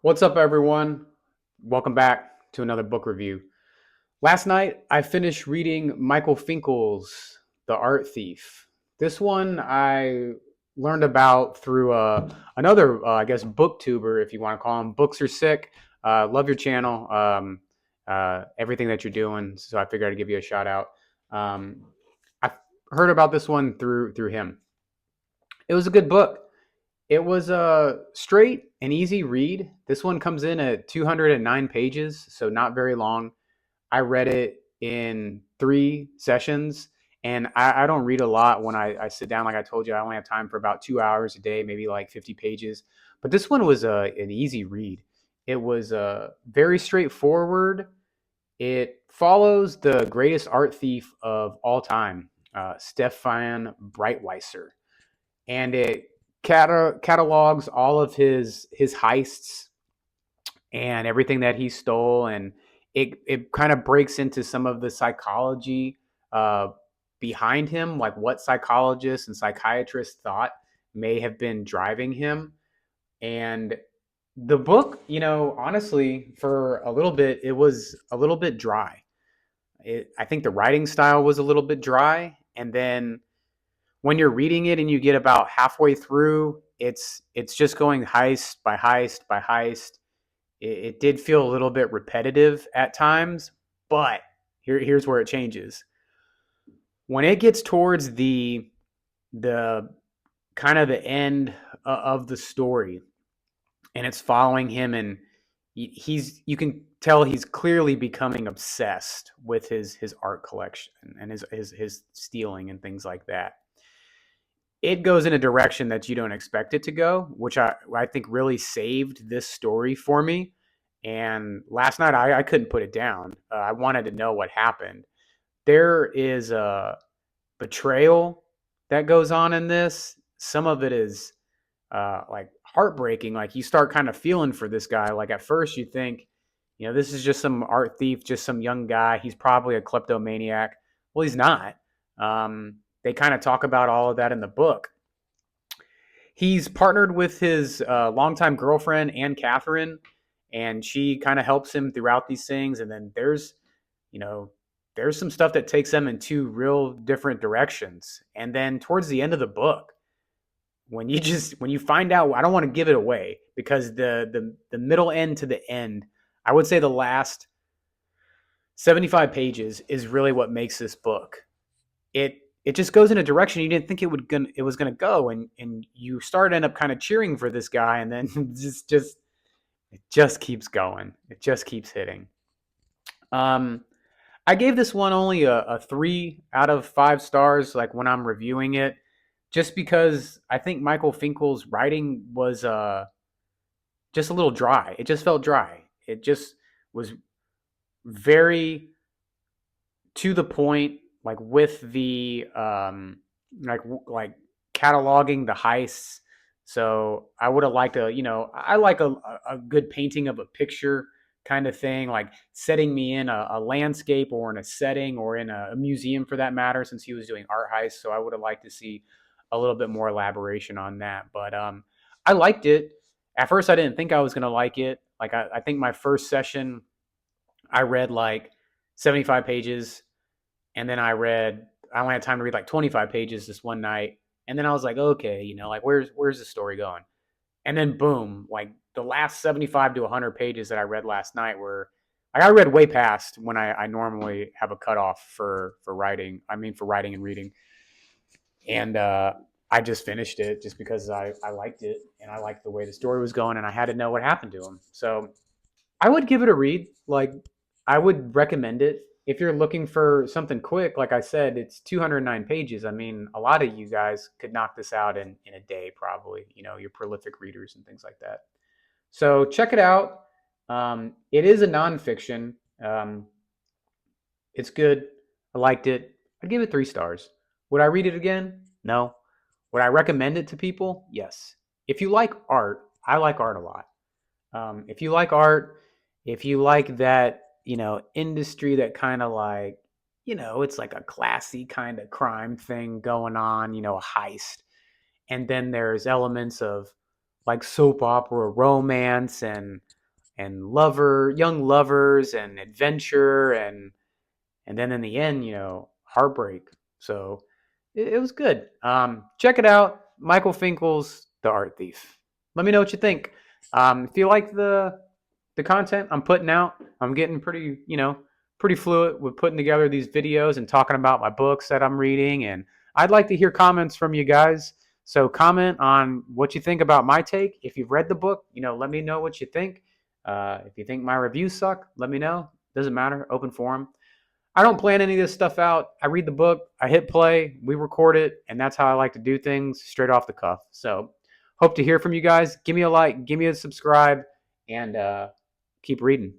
What's up, everyone? Welcome back to another book review. Last night, I finished reading Michael Finkel's The Art Thief. This one I learned about through another, I guess, booktuber, if you want to call him. Books are sick. Love your channel, everything that you're doing. So I figured I'd give you a shout out. Um, I heard about this one through him. It was a good book. It was a straight and easy read. This one comes in at 209 pages, so not very long. I read it in 3 sessions, and I don't read a lot when I sit down. Like I told you, I only have time for about 2 hours a day, maybe like 50 pages. But this one was an easy read. It was very straightforward. It follows the greatest art thief of all time, Stefan Breitweiser, and it catalogs all of his heists and everything that he stole, and it kind of breaks into some of the psychology uh, behind him, like what psychologists and psychiatrists thought may have been driving him. And the book, honestly, for a little bit, it was a little bit dry. I think the writing style was a little bit dry, and then when you're reading it and you get about halfway through, it's just going heist by heist by heist. It did feel a little bit repetitive at times, but here's where it changes. When it gets towards the kind of the end of the story, and it's following him, and you can tell he's clearly becoming obsessed with his art collection and his stealing and things like that. It goes in a direction that you don't expect it to go, which I think really saved this story for me. And last night I couldn't put it down. I wanted to know what happened. There is a betrayal that goes on in this. Some of it is like heartbreaking. Like you start kind of feeling for this guy. Like at first you think, this is just some art thief, just some young guy. He's probably a kleptomaniac. Well, he's not. They kind of talk about all of that in the book. He's partnered with his longtime girlfriend, Anne Catherine, and she kind of helps him throughout these things. And then you know, there's some stuff that takes them in two real different directions. And then towards the end of the book, when you find out, I don't want to give it away because the middle end to the end, I would say the last 75 pages is really what makes this book. It just goes in a direction you didn't think it was gonna go, and you start end up kind of cheering for this guy, and then just it just keeps going. It just keeps hitting. Um, I gave this one only a 3 out of 5 stars. Like when I'm reviewing it, just because I think Michael Finkel's writing was just a little dry. It just felt dry. It just was very to the point, like with the like cataloging the heists. So I would have liked I like a good painting of a picture kind of thing, like setting me in a landscape or in a setting or in a museum for that matter, since he was doing art heists. So I would have liked to see a little bit more elaboration on that. But I liked it. At first, I didn't think I was going to like it. Like I think my first session, I read like 75 pages, and then I only had time to read like 25 pages this one night. And then I was like, okay, like where's the story going? And then boom, like the last 75 to 100 pages that I read last night were like I read way past when I normally have a cutoff for writing. I mean, for writing and reading. And I just finished it just because I liked it and I liked the way the story was going and I had to know what happened to him. So I would give it a read. Like I would recommend it if you're looking for something quick. Like I said, it's 209 pages. I mean, a lot of you guys could knock this out in a day, probably. You're prolific readers and things like that. So check it out. It is a nonfiction. Um, it's good. I liked it. I'd give it 3 stars. Would I read it again? No. Would I recommend it to people? Yes. If you like art, I like art a lot. If you like art, if you like that, industry that kind of like, it's like a classy kind of crime thing going on, a heist. And then there's elements of like soap opera romance and young lovers and adventure and then in the end, heartbreak. So it was good. Check it out, Michael Finkel's The Art Thief. Let me know what you think. If you like the content I'm putting out, I'm getting pretty fluid with putting together these videos and talking about my books that I'm reading, and I'd like to hear comments from you guys. So comment on what you think about my take. If you've read the book, let me know what you think. If you think my reviews suck, let me know. Doesn't matter. Open forum. I don't plan any of this stuff out. I read the book, I hit play, we record it, and that's how I like to do things, straight off the cuff. So hope to hear from you guys. Give me a like, give me a subscribe, and keep reading.